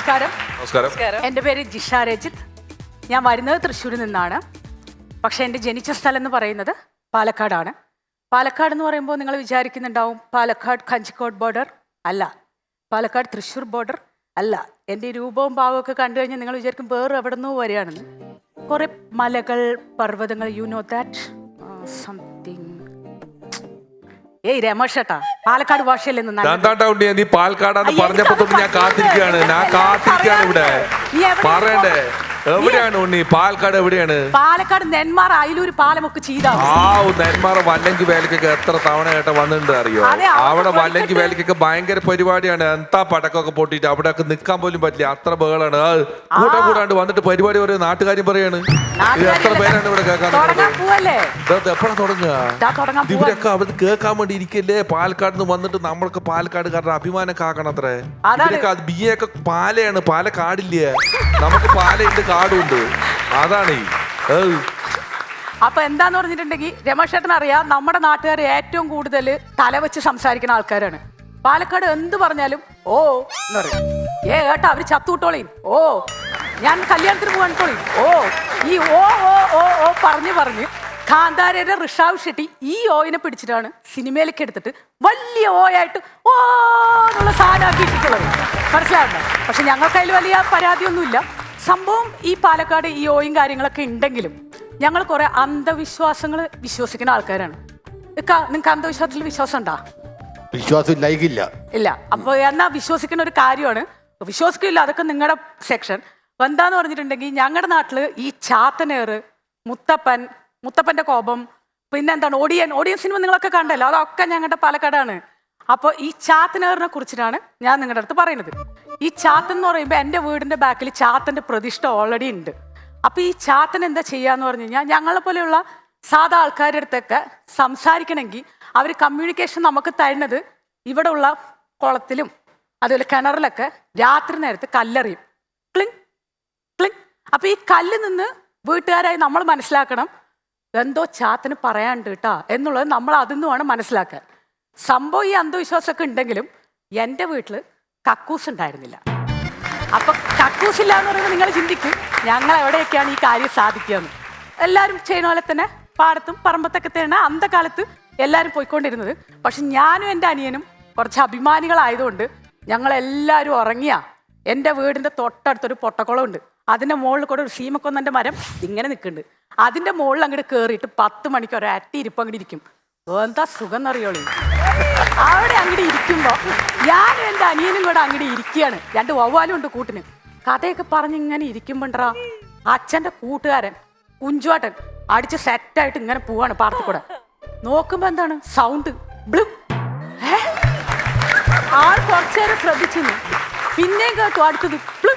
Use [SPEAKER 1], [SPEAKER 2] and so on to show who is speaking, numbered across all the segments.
[SPEAKER 1] നമസ്കാരം.
[SPEAKER 2] നമസ്കാരം.
[SPEAKER 1] എൻ്റെ പേര് ജിഷ രജിത്ത്. ഞാൻ വരുന്നത് തൃശ്ശൂരിൽ നിന്നാണ്. പക്ഷേ എൻ്റെ ജനിച്ച സ്ഥലം എന്ന് പറയുന്നത് പാലക്കാടാണ്. പാലക്കാട് എന്ന് പറയുമ്പോൾ നിങ്ങൾ വിചാരിക്കുന്നുണ്ടാവും പാലക്കാട് കഞ്ചിക്കോട് ബോർഡർ അല്ല, പാലക്കാട് തൃശ്ശൂർ ബോർഡർ അല്ല. എൻ്റെ രൂപവും ഭാവവും ഒക്കെ കണ്ടു കഴിഞ്ഞാൽ നിങ്ങൾ വിചാരിക്കും വേറെ എവിടെ നിന്നോ വരികയാണെന്ന്. കുറെ മലകൾ, പർവ്വതങ്ങൾ, യു നോ ദാറ്റ് സംതിങ്. ഏയ് രമേഷ് ഏട്ടാ, പാലക്കാട് ഭാഷയല്ലേ
[SPEAKER 2] നീ പാലക്കാടാന്ന് പറഞ്ഞപ്പോ തൊട്ട് ഞാൻ കാത്തിരിക്കുകയാണ് ഇവിടെ. പറയണ്ടേ എവിടെയാണ് ഉണ്ണി? പാലക്കാട് എവിടെയാണ്?
[SPEAKER 1] പാലക്കാട് നെന്മാറ അയിലൂർ പാലമൊക്കെ ചെയ്താ.
[SPEAKER 2] നെന്മാറ വല്ലങ്കി വേലക്കൊക്കെ എത്ര തവണ ഏട്ടാ വന്നിട്ടുണ്ട് അറിയോ? അവിടെ വല്ലങ്കി വേലക്കൊക്കെ ഭയങ്കര പരിപാടിയാണ്. എന്താ പടക്കമൊക്കെ പൊട്ടിട്ട് അവിടെയൊക്കെ നിക്കാൻ പോലും പറ്റില്ല, അത്ര ബഹളാണ്. കൂടാണ്ട് വന്നിട്ട് പരിപാടി പറയും, നാട്ടുകാര്യം പറയാണ്. ഇത് എത്ര പേരാണ് ഇവിടെ കേൾക്കാൻ? എപ്പോഴാ തുടങ്ങുക? ഇവരൊക്കെ അവിടെ കേൾക്കാൻ വേണ്ടി ഇരിക്കല്ലേ. പാലക്കാട് നിന്ന് വന്നിട്ട് നമ്മൾക്ക് പാലക്കാടുകാരുടെ അഭിമാനം കാക്കണം അത്രേ. ഇവരൊക്കെ ബിയൊക്കെ പാലയാണ്, പാലക്കാടില്ല. നമുക്ക് പാലയുണ്ട്, കാടുണ്ട്. അതാണ്.
[SPEAKER 1] അപ്പൊ എന്താന്ന് പറഞ്ഞിട്ടുണ്ടെങ്കിൽ രമേഷ് ചേട്ടൻ അറിയാം, നമ്മുടെ നാട്ടുകാർ ഏറ്റവും കൂടുതൽ തല വെച്ച് സംസാരിക്കുന്ന ആൾക്കാരാണ്. പാലക്കാട് എന്ത് പറഞ്ഞാലും ഓ എന്ന് പറയും. ഏട്ടാ അവര് ചത്തുവിട്ടോളീൻ, ഓ ഞാൻ കല്യാണത്തിന് പോകാനിട്ടോളീൻ, ഓ ഈ ഓ ഓ ഓ ഓ പറഞ്ഞ് കാന്താരയുടെ ഋഷാവ് ഷെട്ടി ഈ ഓയിനെ പിടിച്ചിട്ടാണ് സിനിമയിലേക്ക് എടുത്തിട്ട് വലിയ ഓയായിട്ട് ഓ എന്നുള്ള സാധനമാക്കി ഇട്ടിട്ടുള്ളത്. മനസ്സിലാവണ്ട. പക്ഷെ ഞങ്ങൾക്കതിൽ വലിയ പരാതിയൊന്നുമില്ല. സംഭവം ഈ പാലക്കാട് ഈ ഓയും കാര്യങ്ങളൊക്കെ ഉണ്ടെങ്കിലും ഞങ്ങൾ കുറെ അന്ധവിശ്വാസങ്ങൾ വിശ്വസിക്കുന്ന ആൾക്കാരാണ്. നിങ്ങൾക്ക് അന്ധവിശ്വാസത്തിൽ വിശ്വാസം ഉണ്ടോ?
[SPEAKER 3] വിശ്വാസം ഇല്ല.
[SPEAKER 1] അപ്പൊ എന്നാ വിശ്വസിക്കുന്ന ഒരു കാര്യമാണ്. വിശ്വസിക്കില്ല, അതൊക്കെ നിങ്ങളുടെ സെക്ഷൻ. എന്താന്ന് പറഞ്ഞിട്ടുണ്ടെങ്കിൽ ഞങ്ങളുടെ നാട്ടില് ഈ ചാത്തനേറ്, മുത്തപ്പന്റെ കോപം, പിന്നെന്താണ് ഓടിയൻ സിനിമ നിങ്ങളൊക്കെ കണ്ടല്ലോ, അതൊക്കെ ഞങ്ങളുടെ പാലക്കാടാണ്. അപ്പോൾ ഈ ചാത്തനേറിനെ കുറിച്ചിട്ടാണ് ഞാൻ നിങ്ങളുടെ അടുത്ത് പറയുന്നത്. ഈ ചാത്തൻ എന്ന് പറയുമ്പോൾ എൻ്റെ വീടിൻ്റെ ബാക്കിൽ ചാത്തൻ്റെ പ്രതിഷ്ഠ ഓൾറെഡി ഉണ്ട്. അപ്പോൾ ഈ ചാത്തൻ എന്താ ചെയ്യാന്ന് പറഞ്ഞു കഴിഞ്ഞാൽ, ഞങ്ങളെ പോലെയുള്ള സാധാ ആൾക്കാരുടെ അടുത്തൊക്കെ സംസാരിക്കണമെങ്കിൽ അവർ കമ്മ്യൂണിക്കേഷൻ നമുക്ക് തരുന്നത് ഇവിടെ ഉള്ള കുളത്തിലും അതുപോലെ കിണറിലൊക്കെ രാത്രി നേരത്ത് കല്ലെറിയും, ക്ലിങ് ക്ലിങ്. അപ്പോൾ ഈ കല്ല് നിന്ന് വീട്ടുകാരായി നമ്മൾ മനസ്സിലാക്കണം എന്തോ ചാത്തന് പറയാണ്ട് കേട്ടാ എന്നുള്ളത് നമ്മൾ അതിൽ നിന്ന് വേണം മനസ്സിലാക്കാൻ. സംഭവം ഈ അന്ധവിശ്വാസമൊക്കെ ഉണ്ടെങ്കിലും എൻ്റെ വീട്ടിൽ കക്കൂസ് ഉണ്ടായിരുന്നില്ല. അപ്പൊ കക്കൂസില്ല എന്ന് പറയുമ്പോൾ നിങ്ങൾ ചിന്തിക്കും ഞങ്ങൾ എവിടെയൊക്കെയാണ് ഈ കാര്യം സാധിക്കുകയെന്ന്. എല്ലാവരും ചെയ്യുന്ന പോലെ തന്നെ പാടത്തും പറമ്പത്തൊക്കെ തന്നെ അന്ധകാലത്ത് എല്ലാവരും പോയിക്കൊണ്ടിരുന്നത്. പക്ഷെ ഞാനും എൻ്റെ അനിയനും കുറച്ച് അഭിമാനികളായതുകൊണ്ട് ഞങ്ങളെല്ലാവരും ഉറങ്ങിയ എൻ്റെ വീടിൻ്റെ തൊട്ടടുത്തൊരു പൊട്ടക്കുളമുണ്ട്. അതിൻ്റെ മുകളിൽ കൂടെ ഒരു സീമക്കൊന്നൻ്റെ മരം ഇങ്ങനെ നിൽക്കുന്നുണ്ട്. അതിൻ്റെ മുകളിൽ അങ്ങോട്ട് കയറിയിട്ട് 10 മണിക്ക് ഒരട്ടി ഇരിപ്പ് അങ്ങോട്ട് ഇരിക്കും. എന്താ സുഖം എന്നറിയോളൂ. അവിടെ അങ്ങോട്ട് ഇരിക്കുമ്പോൾ ഞാനും എൻ്റെ അനിയനും കൂടെ അങ്ങോട്ട് ഇരിക്കുകയാണ്. 2 വവ്വാലും ഉണ്ട് കൂട്ടിന്. കഥയൊക്കെ പറഞ്ഞ് ഇങ്ങനെ ഇരിക്കുമ്പോണ്ടാ അച്ഛൻ്റെ കൂട്ടുകാരൻ കുഞ്ചുവാട്ടൻ അടിച്ച് സെറ്റായിട്ട് ഇങ്ങനെ പോവാണ് പാടത്തു കൂടെ. നോക്കുമ്പോ എന്താണ് സൗണ്ട് ബ്ലൂ. ആൾ കുറച്ചേരം ശ്രദ്ധിച്ചിരുന്നു, പിന്നെയും കേട്ടു അടുത്തത് ബ്ലൂ.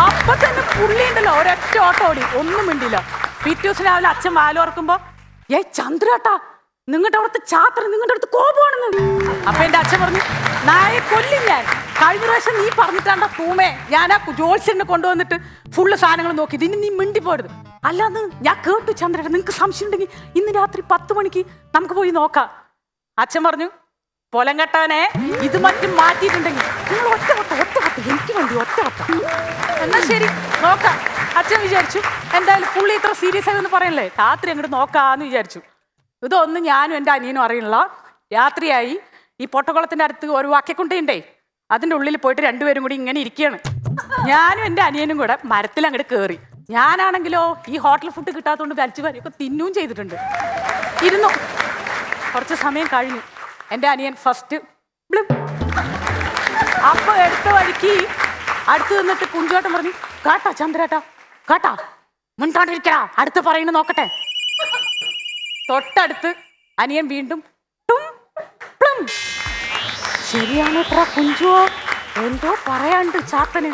[SPEAKER 1] അപ്പൊ തന്നെ പുള്ളി ഉണ്ടല്ലോ ഒരൊറ്റ ഓട്ടം ഓടി, ഒന്നും മിണ്ടില്ല. പിറ്റേ ദിവസം രാവിലെ അച്ഛൻ വാലോർക്കുമ്പോ ചന്ദ്രേട്ടാ നിങ്ങളുടെ അവിടുത്തെ ചാത്തൻ നിങ്ങളുടെ അടുത്ത് കോപമാണെന്ന്. അപ്പൊ എന്റെ അച്ഛൻ പറഞ്ഞു, നായെ കൊല്ലും ഞാൻ. കഴിഞ്ഞ പ്രാവശ്യം നീ പറഞ്ഞിട്ടാണ്ട തൂമേ ഞാൻ ആ ജോത്സ്യനെ കൊണ്ടുവന്നിട്ട് ഫുള്ള് സാധനങ്ങൾ നോക്കി, ഇനി നീ മിണ്ടി പോരുത്. അല്ലാന്ന് ഞാൻ കേട്ടു ചന്ദ്രേട്ട, നിങ്ങൾക്ക് സംശയം ഉണ്ടെങ്കിൽ ഇന്ന് രാത്രി 10 മണിക്ക് നമുക്ക് പോയി നോക്കാം. അച്ഛൻ പറഞ്ഞു, പൊലം കെട്ടവനെ ഇത് മറ്റും മാറ്റിയിട്ടുണ്ടെങ്കിൽ നിങ്ങൾ ഒറ്റ എനിക്ക് വേണ്ടി ഒറ്റ എന്നാ ശരി നോക്കാം. അച്ഛൻ വിചാരിച്ചു എന്തായാലും പുള്ളി ഇത്ര സീരിയസ് ആയി ഒന്ന് പറയല്ലേ, രാത്രി അങ്ങോട്ട് നോക്കാന്ന് വിചാരിച്ചു. ഇതൊന്നും ഞാനും എൻ്റെ അനിയനും അറിയില്ല. രാത്രിയായി. ഈ പൊട്ടക്കുളത്തിൻ്റെ അടുത്ത് ഒരു വാക്യക്കുണ്ടയുണ്ടേ, അതിൻ്റെ ഉള്ളിൽ പോയിട്ട് 2 പേരും കൂടി ഇങ്ങനെ ഇരിക്കുകയാണ്. ഞാനും എൻ്റെ അനിയനും കൂടെ മരത്തിൽ അങ്ങോട്ട് കയറി. ഞാനാണെങ്കിലോ ഈ ഹോട്ടൽ ഫുഡ് കിട്ടാത്തതുകൊണ്ട് വലിച്ചു വരെയൊക്കെ തിന്നുകയും ചെയ്തിട്ടുണ്ട്. ഇരുന്നു. കുറച്ച് സമയം കഴിഞ്ഞു. എൻ്റെ അനിയൻ ഫസ്റ്റ് അപ്പൊ എടുത്ത വഴിക്ക് അടുത്ത് നിന്നിട്ട് കുഞ്ചുവാട്ടം പറഞ്ഞു, കാട്ടാ ചന്ദ്രേട്ടാ കാട്ടാ മുൻകാണ്ടിരിക്കാ, അടുത്ത് പറയുന്നത് നോക്കട്ടെ. തൊട്ടടുത്ത് അനിയൻ വീണ്ടും ശരിയാണ് എത്ര കുഞ്ചുവോ എന്തോ പറയാണ്ട് ചാത്തന്.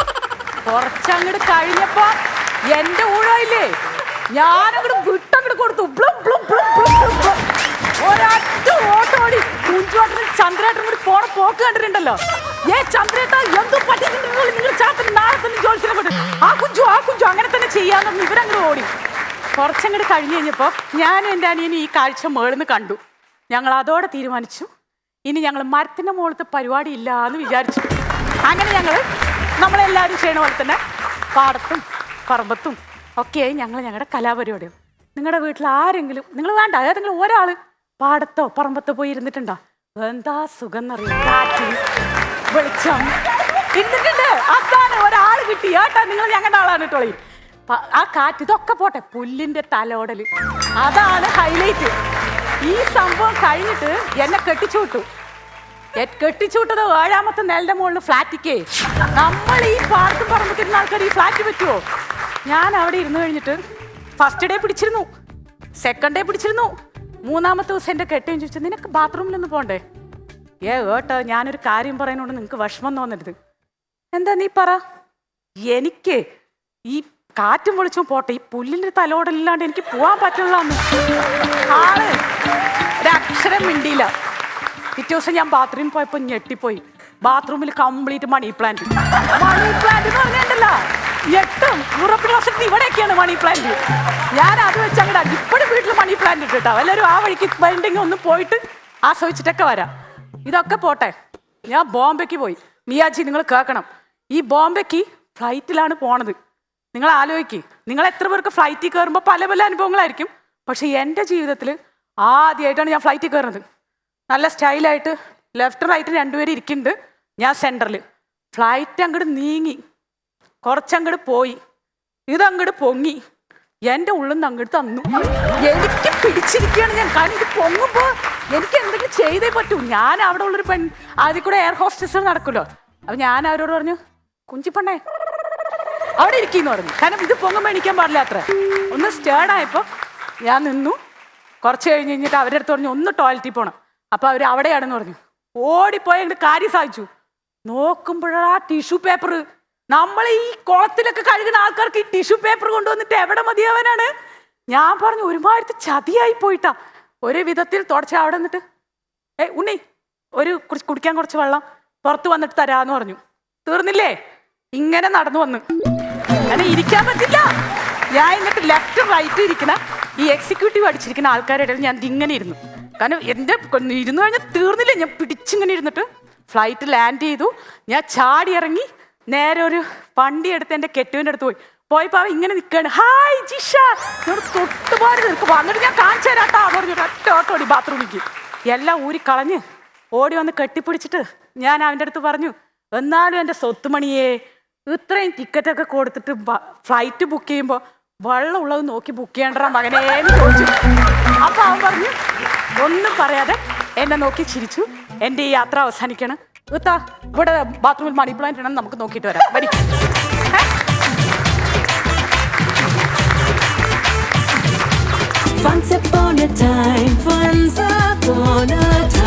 [SPEAKER 1] കുറച്ചങ്ങോട്ട് കഴിഞ്ഞപ്പോ എന്റെ ഊഴയില്ലേ, ഞാനങ്ങോട്ട് വിട്ടങ്ങോട്ട് കൊടുത്തു. ഒരൊറ്റ ഓട്ടോടി കുഞ്ചുവാട്ടനും ചന്ദ്രേട്ടനും കൂടി പോണ പോക്ക് കണ്ടിട്ടുണ്ടല്ലോ. ചന്ദ്രേട്ട എന്തോ പറ്റിയിട്ടുണ്ടല്ലോ നിങ്ങൾ ചാത്തന്, നാളെ തന്നെ ജോത്സ്യനെ കൊണ്ട് ആ കുഞ്ചു അങ്ങനെ തന്നെ ചെയ്യാന്ന് ഇവരങ്ങോട്ട് ഓടി. കുറച്ചങ്ങോട്ട് കഴിഞ്ഞ് കഴിഞ്ഞപ്പോ ഞാനും എൻ്റെ അനിയനും ഈ കാഴ്ച മേളിന്ന് കണ്ടു. ഞങ്ങൾ അതോടെ തീരുമാനിച്ചു ഇനി ഞങ്ങൾ മരത്തിന്റെ മുകളിലത്തെ പരിപാടി ഇല്ല എന്ന് വിചാരിച്ചു. അങ്ങനെ ഞങ്ങൾ നമ്മളെല്ലാവരും ചെയ്യണ പോലെ തന്നെ പാടത്തും പറമ്പത്തും ഒക്കെയായി ഞങ്ങളുടെ കലാപരിപാടികൾ. നിങ്ങളുടെ വീട്ടിൽ ആരെങ്കിലും നിങ്ങൾ വേണ്ട ഏതെങ്കിലും ഒരാൾ പാടത്തോ പറമ്പത്തോ പോയി ഇരുന്നിട്ടുണ്ടോ? എന്താ സുഖം എന്നറിയാം, കാറ്റ് വെളിച്ചം ഇരുന്നിട്ടുണ്ട്. അതാണ് ഒരാൾ കിട്ടി കേട്ടാ, നിങ്ങൾ ഞങ്ങളുടെ ആളാണ് കേട്ടോളി. ആ കാറ്റ് ഇതൊക്കെ പോട്ടെ, പുല്ലിന്റെ തലോടല് അതാണ് ഹൈലൈറ്റ്. ഈ സംഭവം കഴിഞ്ഞിട്ട് എന്നെ കെട്ടിച്ചു വിട്ടത് 7ാമത്തെ നിലന്റെ മുകളിൽ ഫ്ലാറ്റിക്കേ. നമ്മൾ ഈ പാർക്കും പറമ്പത്തിരുന്ന ആൾക്കാർ ഈ ഫ്ലാറ്റ് പറ്റുമോ? ഞാൻ അവിടെ ഇരുന്ന് കഴിഞ്ഞിട്ട് ഫസ്റ്റ് ഡേ പിടിച്ചിരുന്നു, സെക്കൻഡ് ഡേ പിടിച്ചിരുന്നു, 3ാമത്തെ ദിവസം എൻ്റെ കെട്ടിയും ചോദിച്ചു, നിനക്ക് ബാത്റൂമിലൊന്ന് പോണ്ടേ? ഏട്ടാ ഞാനൊരു കാര്യം പറയുന്നോണ്ട് നിങ്ങൾക്ക് വിഷമം തോന്നരുത്. എന്താ നീ പറ. എനിക്ക് ഈ കാറ്റും വിളിച്ചും പോട്ടെ, ഈ പുല്ലിൻ്റെ തലോടലില്ലാണ്ട് എനിക്ക് പോകാൻ പറ്റുള്ള ആള് ഒരക്ഷരം മിണ്ടിയില്ല. പിറ്റേ ദിവസം ഞാൻ ബാത്റൂമിൽ പോയപ്പോൾ ഞെട്ടിപ്പോയി. ബാത്റൂമിൽ കംപ്ലീറ്റ് മണി പ്ലാന്റ് എന്ന് പറഞ്ഞിട്ടല്ല, ഞെട്ടും. യൂറോപ്യൻ ക്ലോസറ്റ് ഇവിടെയൊക്കെയാണ് മണി പ്ലാന്റ്. ഞാൻ അത് വെച്ച് അങ്ങോട്ട് ഇപ്പോഴും വീട്ടിൽ മണി പ്ലാന്റ് ഇട്ടിട്ടാ. എല്ലാവരും ആ വഴിക്ക് വേണ്ടെങ്കിൽ ഒന്ന് പോയിട്ട് ആസ്വദിച്ചിട്ടൊക്കെ വരാം. ഇതൊക്കെ പോട്ടെ, ഞാൻ ബോംബെക്ക് പോയി. മിയാജി നിങ്ങൾ കേൾക്കണം, ഈ ബോംബെക്ക് ഫ്ലൈറ്റിലാണ് പോണത്. നിങ്ങൾ ആലോചിക്ക്, നിങ്ങൾ എത്ര പേർക്ക് ഫ്ലൈറ്റിൽ കയറുമ്പോൾ പല പല അനുഭവങ്ങളായിരിക്കും. പക്ഷെ എൻ്റെ ജീവിതത്തിൽ ആദ്യമായിട്ടാണ് ഞാൻ ഫ്ലൈറ്റിൽ കയറുന്നത്. നല്ല സ്റ്റൈലായിട്ട് ലെഫ്റ്റ് റൈറ്റ് 2 പേര് ഇരിക്കുന്നുണ്ട്, ഞാൻ സെൻറ്ററിൽ. ഫ്ലൈറ്റ് അങ്ങോട്ട് നീങ്ങി കുറച്ചങ്ങോട്ട് പോയി, ഇതങ്ങോട്ട് പൊങ്ങി, എൻ്റെ ഉള്ളിൽ നിന്ന് അങ്ങോട്ട് തന്നു. എനിക്ക് പിടിച്ചിരിക്കുകയാണ് ഞാൻ. കാരണം ഇത് പൊങ്ങുമ്പോൾ എനിക്ക് എന്തെങ്കിലും ചെയ്തേ പറ്റൂ. ഞാൻ അവിടെ ഉള്ളൊരു അതിൽ കൂടെ എയർ ഹോസ്റ്റസ് നടക്കുമല്ലോ. അപ്പം ഞാൻ അവരോട് പറഞ്ഞു, കുഞ്ചിപ്പണ്ണേ അവിടെ ഇരിക്കുന്നു പറഞ്ഞു. കാരണം ഇത് പൊങ്ങുമ്പോൾ എണീക്കാൻ പാടില്ല അത്ര. ഒന്ന് സ്റ്റേർഡായപ്പോൾ ഞാൻ നിന്നു. കുറച്ച് കഴിഞ്ഞിട്ട് അവരുടെ അടുത്ത് പറഞ്ഞു ഒന്ന് ടോയ്ലറ്റിൽ പോകണം. അപ്പോൾ അവർ അവിടെയാണെന്ന് പറഞ്ഞു. ഓടിപ്പോയി അങ്ങോട്ട് കാര്യം സാധിച്ചു. നോക്കുമ്പോഴാ ടിഷ്യൂ പേപ്പർ. നമ്മൾ ഈ കുളത്തിലൊക്കെ കഴുകുന്ന ആൾക്കാർക്ക് ഈ ടിഷ്യൂ പേപ്പർ കൊണ്ടുവന്നിട്ട് എവിടെ മതിയാവാനാണ്? ഞാൻ പറഞ്ഞു ഒരുമാതിരി ചതിയായി പോയിട്ടാ. ഒരു വിധത്തിൽ തുടച്ച അവിടെ നിന്നിട്ട് ഉണ്ണി കുറച്ച് കുടിക്കാൻ കുറച്ച് വെള്ളം പുറത്ത് വന്നിട്ട് തരാമെന്ന് പറഞ്ഞു. തീർന്നില്ലേ? ഇങ്ങനെ നടന്നു വന്ന് അങ്ങനെ ഇരിക്കാൻ പറ്റില്ല. ഞാൻ എന്നിട്ട് ലെഫ്റ്റ് റൈറ്റ് ഇരിക്കുന്ന ഈ എക്സിക്യൂട്ടീവ് അടിച്ചിരിക്കുന്ന ആൾക്കാരുടെ ഇടയിൽ ഞാൻ ഇങ്ങനെ ഇരുന്നു. കാരണം എൻ്റെ ഇരുന്ന് കഴിഞ്ഞാൽ തീർന്നില്ല. ഞാൻ പിടിച്ചിങ്ങനെ ഇരുന്നിട്ട് ഫ്ലൈറ്റ് ലാൻഡ് ചെയ്തു. ഞാൻ ചാടി ഇറങ്ങി നേരെ ഒരു വണ്ടി എടുത്ത് എൻ്റെ കെട്ടുവിൻ്റെ അടുത്ത് പോയപ്പോൾ അവൻ ഇങ്ങനെ നിൽക്കുകയാണ്. ഹായ് ജിഷ, തൊട്ടുപാട് നിൽക്കും. വന്നിട്ട് ഞാൻ കാണിച്ചു തരാട്ടാ പറഞ്ഞു. ഒറ്റ ഓട്ടോ ഓടി ബാത്റൂമിലേക്ക്. എല്ലാം ഊരി കളഞ്ഞ് ഓടി വന്ന് കെട്ടിപ്പിടിച്ചിട്ട് ഞാൻ അവൻ്റെ അടുത്ത് പറഞ്ഞു, എന്നാലും എൻ്റെ സ്വത്തുമണിയെ ഇത്രയും ടിക്കറ്റൊക്കെ കൊടുത്തിട്ട് ഫ്ലൈറ്റ് ബുക്ക് ചെയ്യുമ്പോൾ വെള്ളം ഉള്ളത് നോക്കി ബുക്ക് ചെയ്യണ്ടാ മകനേന്ന് ചോദിച്ചു. അപ്പം അവൻ പറഞ്ഞു ഒന്നും പറയാതെ എന്നെ നോക്കി ചിരിച്ചു. എൻ്റെ ഈ യാത്ര അവസാനിക്കണം. ഇവിടെ ബാത്റൂമിൽ മണി പ്ലാന്റ് ആണെന്ന് നമുക്ക് നോക്കിയിട്ട് വരാം. വരി.
[SPEAKER 4] Once upon a time, once upon a time.